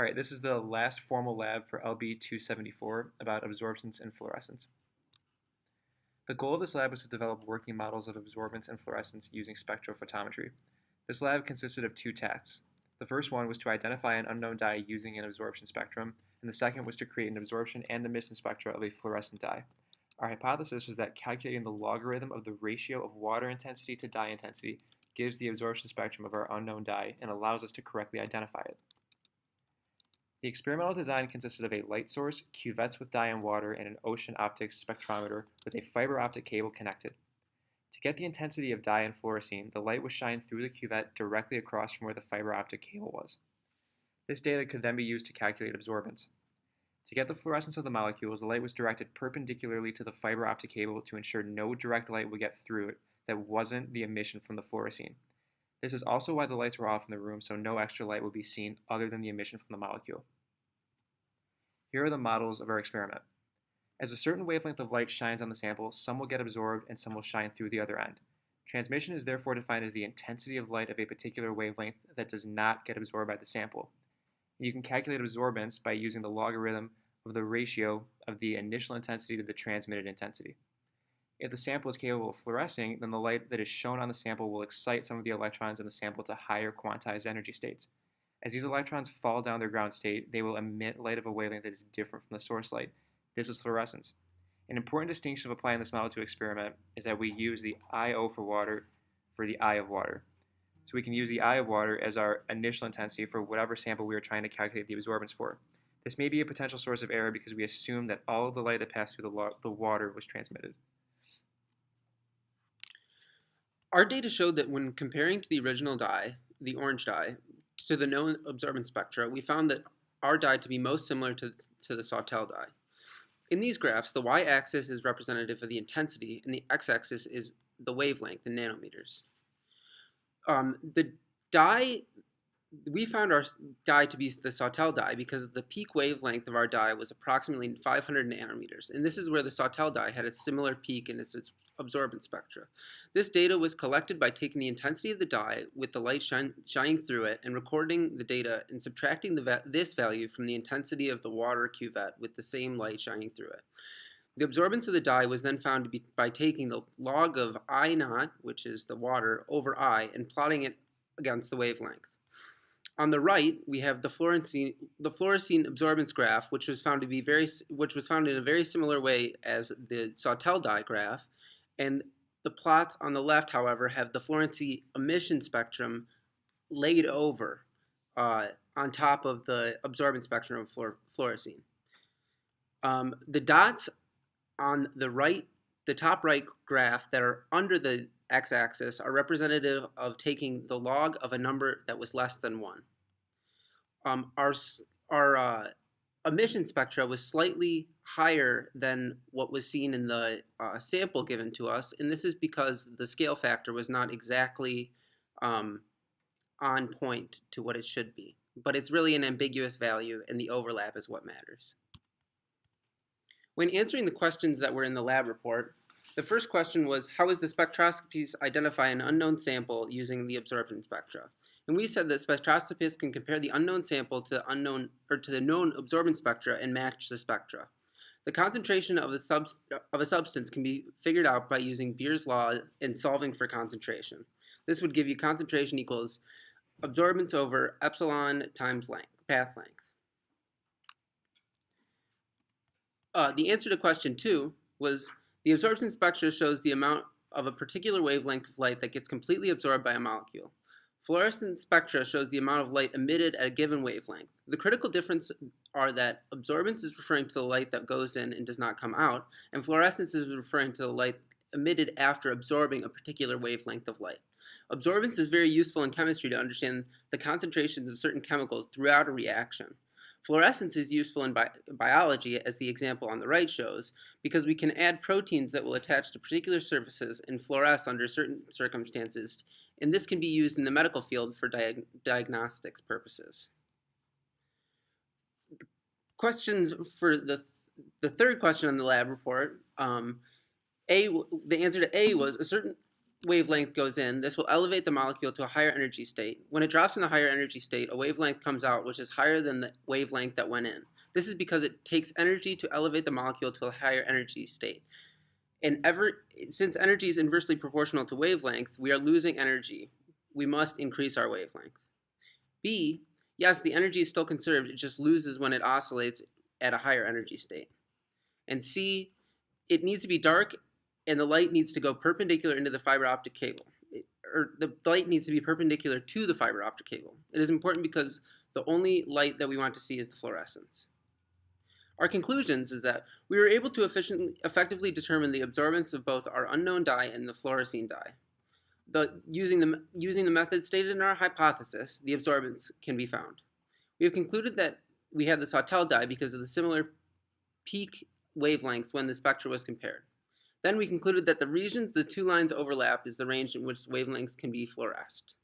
All right, this is the last formal lab for LB274 about absorbance and fluorescence. The goal of this lab was to develop working models of absorbance and fluorescence using spectrophotometry. This lab consisted of two tasks. The first one was to identify an unknown dye using an absorption spectrum, and the second was to create an absorption and emission spectra of a fluorescent dye. Our hypothesis was that calculating the logarithm of the ratio of water intensity to dye intensity gives the absorption spectrum of our unknown dye and allows us to correctly identify it. The experimental design consisted of a light source, cuvettes with dye and water, and an ocean optics spectrometer with a fiber optic cable connected. To get the intensity of dye and fluorescein, the light was shined through the cuvette directly across from where the fiber optic cable was. This data could then be used to calculate absorbance. To get the fluorescence of the molecules, the light was directed perpendicularly to the fiber optic cable to ensure no direct light would get through it that wasn't the emission from the fluorescein. This is also why the lights were off in the room, so no extra light would be seen other than the emission from the molecule. Here are the models of our experiment. As a certain wavelength of light shines on the sample, some will get absorbed and some will shine through the other end. Transmission is therefore defined as the intensity of light of a particular wavelength that does not get absorbed by the sample. You can calculate absorbance by using the logarithm of the ratio of the initial intensity to the transmitted intensity. If the sample is capable of fluorescing, then the light that is shown on the sample will excite some of the electrons in the sample to higher quantized energy states. As these electrons fall down their ground state, they will emit light of a wavelength that is different from the source light. This is fluorescence. An important distinction of applying this model to experiment is that we use the IO for water for the I of water. So we can use the I of water as our initial intensity for whatever sample we are trying to calculate the absorbance for. This may be a potential source of error because we assume that all of the light that passed through the water was transmitted. Our data showed that when comparing to the original dye, the orange dye, to the known absorbance spectra, we found that our dye to be most similar to the Sawtelle dye. In these graphs, the y-axis is representative of the intensity, and the x-axis is the wavelength in nanometers. We found our dye to be the Sawtelle dye because the peak wavelength of our dye was approximately 500 nanometers, and this is where the Sawtelle dye had a similar peak in its absorbance spectra. This data was collected by taking the intensity of the dye with the light shining through it and recording the data and subtracting this value from the intensity of the water cuvette with the same light shining through it. The absorbance of the dye was then found to be by taking the log of I naught, which is the water, over I, and plotting it against the wavelength. On the right, we have the fluorescein absorbance graph, which was found in a very similar way as the Sawtelle dye graph, and the plots on the left, however, have the fluorescein emission spectrum laid over on top of the absorbance spectrum of fluorescein. The dots on the right, the top right graph that are under the x-axis are representative of taking the log of a number that was less than 1. Our emission spectra was slightly higher than what was seen in the sample given to us, and this is because the scale factor was not exactly on point to what it should be. But it's really an ambiguous value, and the overlap is what matters. When answering the questions that were in the lab report, the first question was, how is the spectroscopies identify an unknown sample using the absorption spectra? And we said that spectroscopists can compare the unknown sample to the known absorbance spectra and match the spectra. The concentration of a substance can be figured out by using Beer's law and solving for concentration. This would give you concentration equals absorbance over epsilon times path length. The answer to question 2 was the absorption spectra shows the amount of a particular wavelength of light that gets completely absorbed by a molecule. Fluorescent spectra shows the amount of light emitted at a given wavelength. The critical difference are that absorbance is referring to the light that goes in and does not come out, and fluorescence is referring to the light emitted after absorbing a particular wavelength of light. Absorbance is very useful in chemistry to understand the concentrations of certain chemicals throughout a reaction. Fluorescence is useful in biology, as the example on the right shows, because we can add proteins that will attach to particular surfaces and fluoresce under certain circumstances, and this can be used in the medical field for diagnostics purposes. Questions for the third question on the lab report, the answer to A was a certain wavelength goes in, this will elevate the molecule to a higher energy state. When it drops in the higher energy state, a wavelength comes out which is higher than the wavelength that went in. This is because it takes energy to elevate the molecule to a higher energy state. And since energy is inversely proportional to wavelength, we are losing energy. We must increase our wavelength. B, yes, the energy is still conserved, it just loses when it oscillates at a higher energy state. And C, it needs to be dark and the light needs to go perpendicular into the fiber optic cable. The light needs to be perpendicular to the fiber optic cable. It is important because the only light that we want to see is the fluorescence. Our conclusions is that we were able to effectively determine the absorbance of both our unknown dye and the fluorescein dye. Using the method stated in our hypothesis, the absorbance can be found. We have concluded that we had the Sawtelle dye because of the similar peak wavelengths when the spectra was compared. Then we concluded that the regions the two lines overlap is the range in which wavelengths can be fluoresced.